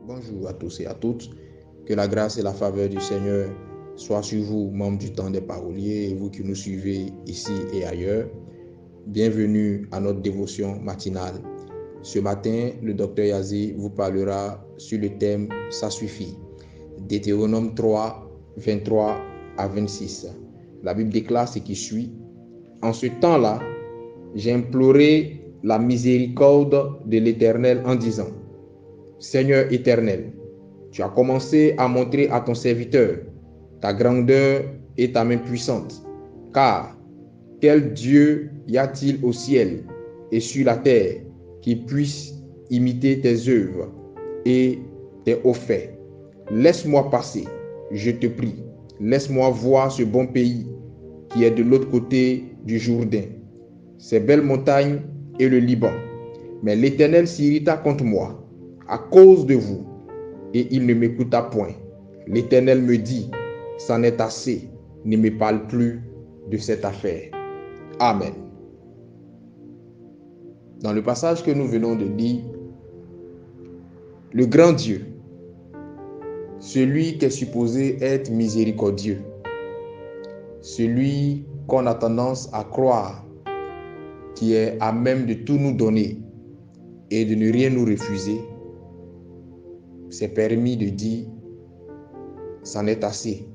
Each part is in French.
Bonjour à tous et à toutes. Que la grâce et la faveur du Seigneur soient sur vous, membres du temps des paroliers, et vous qui nous suivez ici et ailleurs. Bienvenue à notre dévotion matinale. Ce matin, le docteur Yazi vous parlera sur le thème « Ça suffit ». Deutéronome 3, 23 à 26. La Bible déclare ce qui suit. En ce temps-là, j'ai imploré la miséricorde de l'Éternel en disant: Seigneur éternel, tu as commencé à montrer à ton serviteur ta grandeur et ta main puissante. Car quel Dieu y a-t-il au ciel et sur la terre qui puisse imiter tes œuvres et tes hauts faits? Laisse-moi passer, je te prie. Laisse-moi voir ce bon pays qui est de l'autre côté du Jourdain, ces belles montagnes et le Liban. Mais l'Éternel s'irrita contre moi à cause de vous, et il ne m'écouta point. L'Éternel me dit: c'en est assez, ne me parle plus de cette affaire. Amen. Dans le passage que nous venons de lire, le grand Dieu, celui qui est supposé être miséricordieux, celui qu'on a tendance à croire qui est à même de tout nous donner et de ne rien nous refuser, s'est permis de dire: c'en est assez.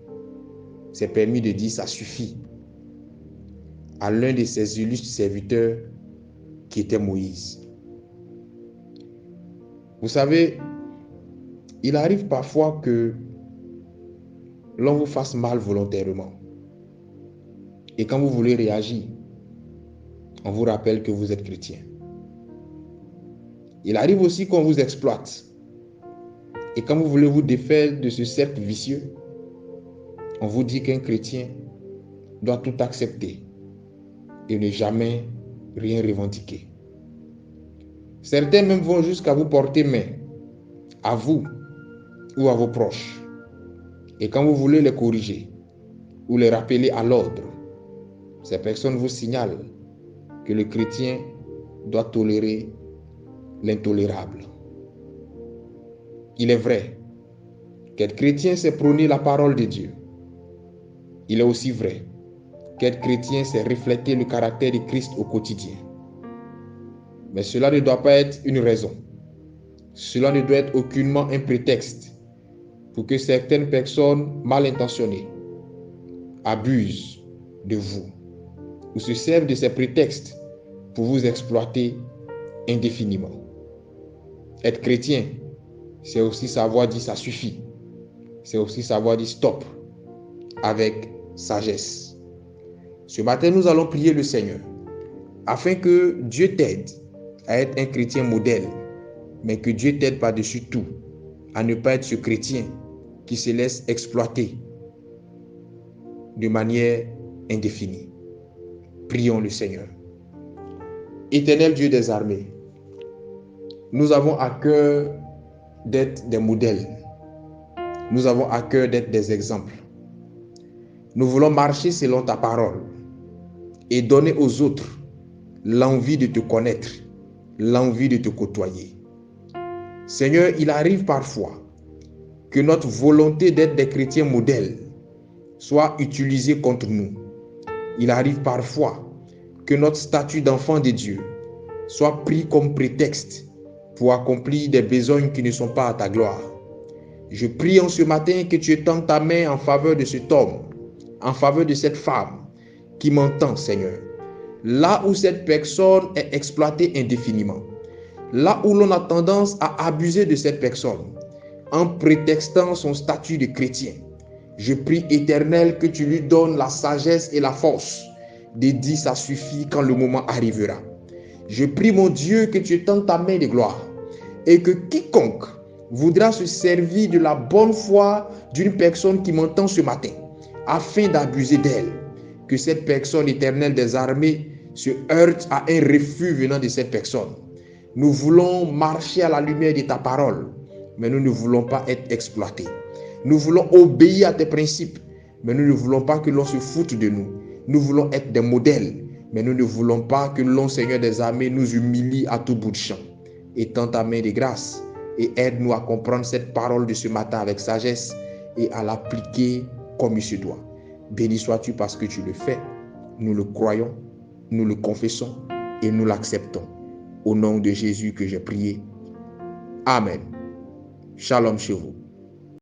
S'est permis de dire: ça suffit, à l'un de ses illustres serviteurs qui était Moïse. Vous savez, il arrive parfois que l'on vous fasse mal volontairement. Et quand vous voulez réagir, on vous rappelle que vous êtes chrétien. Il arrive aussi qu'on vous exploite. Et quand vous voulez vous défaire de ce cercle vicieux, on vous dit qu'un chrétien doit tout accepter et ne jamais rien revendiquer. Certains même vont jusqu'à vous porter main, à vous ou à vos proches. Et quand vous voulez les corriger ou les rappeler à l'ordre, ces personnes vous signalent que le chrétien doit tolérer l'intolérable. Il est vrai qu'être chrétien, c'est prôner la parole de Dieu. Il est aussi vrai qu'être chrétien, c'est refléter le caractère de Christ au quotidien. Mais cela ne doit pas être une raison. Cela ne doit être aucunement un prétexte pour que certaines personnes mal intentionnées abusent de vous ou se servent de ces prétextes pour vous exploiter indéfiniment. Être chrétien, c'est aussi savoir dire ça suffit. C'est aussi savoir dire stop avec sagesse. Ce matin, nous allons prier le Seigneur afin que Dieu t'aide à être un chrétien modèle, mais que Dieu t'aide par-dessus tout à ne pas être ce chrétien qui se laisse exploiter de manière indéfinie. Prions le Seigneur. Éternel Dieu des armées, nous avons à cœur d'être des modèles. Nous avons à cœur d'être des exemples. Nous voulons marcher selon ta parole et donner aux autres l'envie de te connaître, l'envie de te côtoyer. Seigneur, il arrive parfois que notre volonté d'être des chrétiens modèles soit utilisée contre nous. Il arrive parfois que notre statut d'enfant de Dieu soit pris comme prétexte pour accomplir des besognes qui ne sont pas à ta gloire. Je prie en ce matin que tu étendes ta main en faveur de cet homme, en faveur de cette femme qui m'entend, Seigneur. Là où cette personne est exploitée indéfiniment, là où l'on a tendance à abuser de cette personne en prétextant son statut de chrétien, je prie, Éternel, que tu lui donnes la sagesse et la force de dire ça suffit quand le moment arrivera. Je prie, mon Dieu, que tu étendes ta main de gloire et que quiconque voudra se servir de la bonne foi d'une personne qui m'entend ce matin afin d'abuser d'elle, que cette personne, Éternelle des armées, se heurte à un refus venant de cette personne. Nous voulons marcher à la lumière de ta parole, mais nous ne voulons pas être exploités. Nous voulons obéir à tes principes, mais nous ne voulons pas que l'on se foute de nous. Nous voulons être des modèles, mais nous ne voulons pas que l'on, Seigneur des armées, nous humilie à tout bout de champ. Étends ta main de grâce et aide-nous à comprendre cette parole de ce matin avec sagesse et à l'appliquer comme il se doit. Béni sois-tu parce que tu le fais. Nous le croyons, nous le confessons et nous l'acceptons. Au nom de Jésus que j'ai prié. Amen. Shalom chez vous.